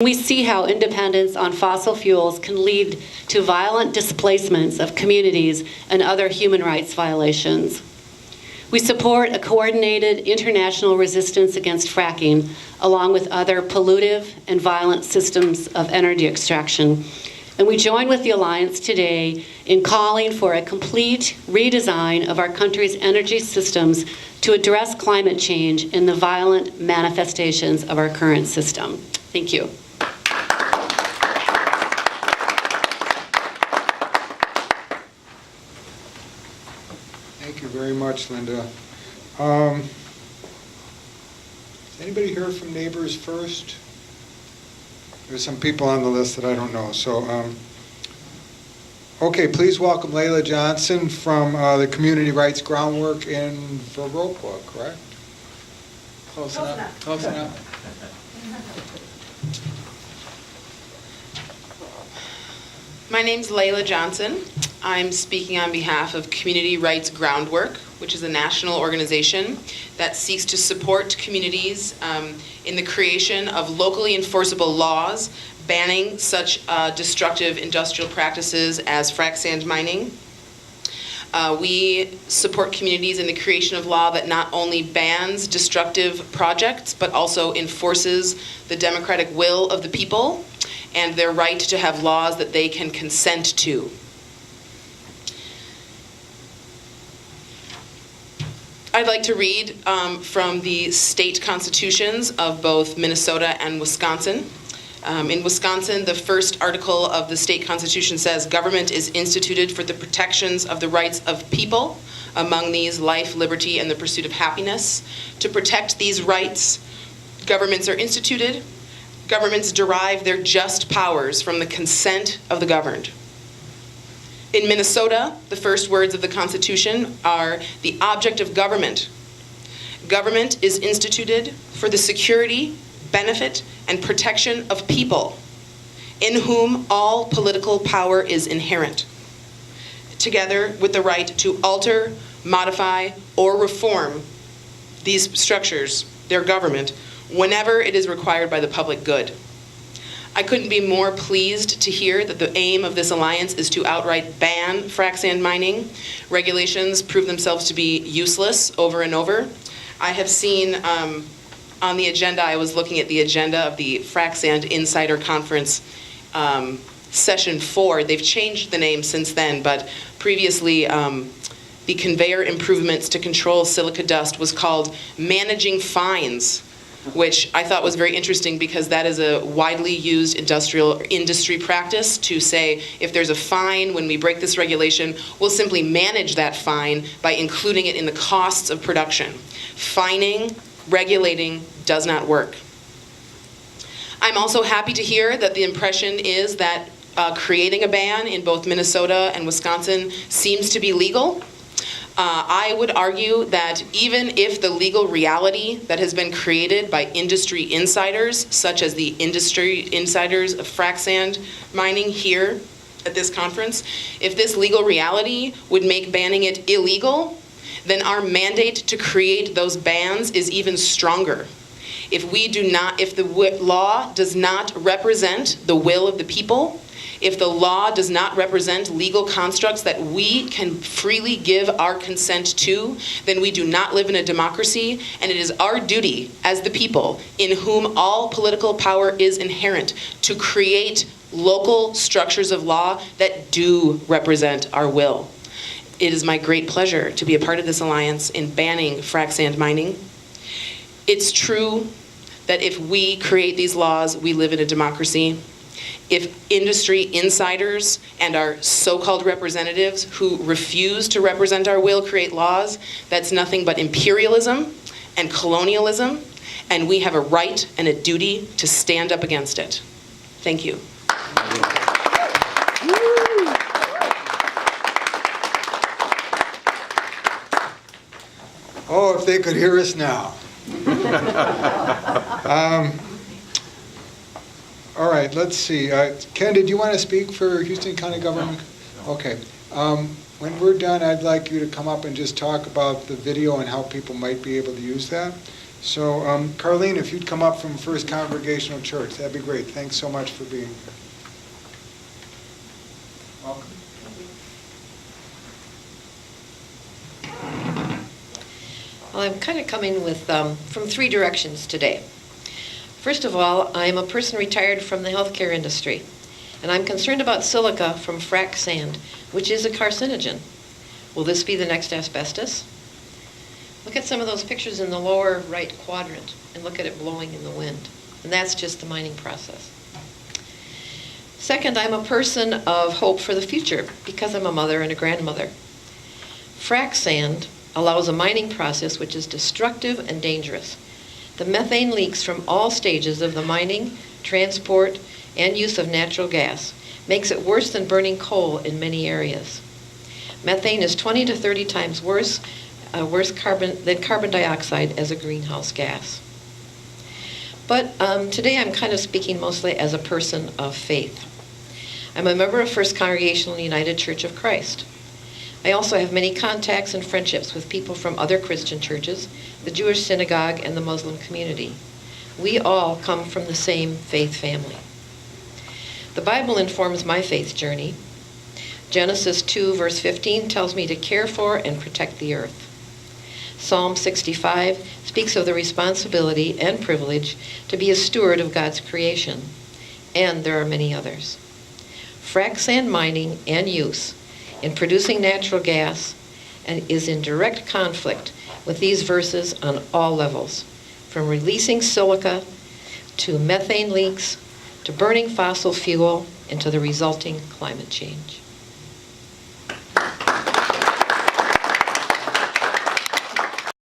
We see how independence on fossil fuels can lead to violent displacements of communities and other human rights violations. We support a coordinated international resistance against fracking, along with other pollutive and violent systems of energy extraction. And we join with the Alliance today in calling for a complete redesign of our country's energy systems to address climate change and the violent manifestations of our current system. Thank you. Thank you very much, Linda. Has anybody heard from Neighbors First? There's some people on the list that I don't know. So, okay, please welcome Layla Johnson from the Community Rights Groundwork in Viroqua, correct? Close enough. Close enough. My name's Layla Johnson. I'm speaking on behalf of Community Rights Groundwork, which is a national organization that seeks to support communities in the creation of locally enforceable laws banning such destructive industrial practices as frac sand mining. We support communities in the creation of law that not only bans destructive projects, but also enforces the democratic will of the people and their right to have laws that they can consent to. I'd like to read from the state constitutions of both Minnesota and Wisconsin. In Wisconsin, the first article of the state constitution says, "Government is instituted for the protections of the rights of people, among these life, liberty, and the pursuit of happiness. To protect these rights, governments are instituted. Governments derive their just powers from the consent of the governed." In Minnesota, the first words of the Constitution are, "The object of government. Government is instituted for the security, benefit, and protection of people, in whom all political power is inherent, together with the right to alter, modify, or reform these structures, their government, whenever it is required by the public good." I couldn't be more pleased to hear that the aim of this alliance is to outright ban frac sand mining. Regulations prove themselves to be useless over and over. I have seen on the agenda, I was looking at the agenda of the Frac Sand Insider Conference Session 4. They've changed the name since then, but previously the conveyor improvements to control silica dust was called Managing Fines, which I thought was very interesting because that is a widely used industry practice to say, if there's a fine when we break this regulation, we'll simply manage that fine by including it in the costs of production. Fining, regulating does not work. I'm also happy to hear that the impression is that creating a ban in both Minnesota and Wisconsin seems to be legal. I would argue that even if the legal reality that has been created by industry insiders, such as the industry insiders of frac sand mining here at this conference, if this legal reality would make banning it illegal, then our mandate to create those bans is even stronger. If the law does not represent the will of the people, if the law does not represent legal constructs that we can freely give our consent to, then we do not live in a democracy, and it is our duty as the people, in whom all political power is inherent, to create local structures of law that do represent our will. It is my great pleasure to be a part of this alliance in banning frac sand mining. It's true that if we create these laws, we live in a democracy. If industry insiders and our so-called representatives who refuse to represent our will create laws, that's nothing but imperialism and colonialism, and we have a right and a duty to stand up against it. Thank you. Oh, if they could hear us now. All right, let's see. Ken, did you want to speak for Houston County Government? Okay. When we're done, I'd like you to come up and just talk about the video and how people might be able to use that. So Carlene, if you'd come up from First Congregational Church, that'd be great. Thanks so much for being here. Welcome. Well, I'm kind of coming with from three directions today. First of all, I'm a person retired from the healthcare industry, and I'm concerned about silica from frac sand, which is a carcinogen. Will this be the next asbestos? Look at some of those pictures in the lower right quadrant, and look at it blowing in the wind. And that's just the mining process. Second, I'm a person of hope for the future because I'm a mother and a grandmother. Frac sand allows a mining process which is destructive and dangerous. The methane leaks from all stages of the mining, transport, and use of natural gas makes it worse than burning coal in many areas. Methane is 20 to 30 times worse than carbon dioxide as a greenhouse gas. But today I'm kind of speaking mostly as a person of faith. I'm a member of First Congregational United Church of Christ. I also have many contacts and friendships with people from other Christian churches, the Jewish synagogue, and the Muslim community. We all come from the same faith family. The Bible informs my faith journey. Genesis 2, verse 15 tells me to care for and protect the earth. Psalm 65 speaks of the responsibility and privilege to be a steward of God's creation. And there are many others. Frac sand mining and use in producing natural gas and is in direct conflict with these verses on all levels, from releasing silica to methane leaks to burning fossil fuel and to the resulting climate change.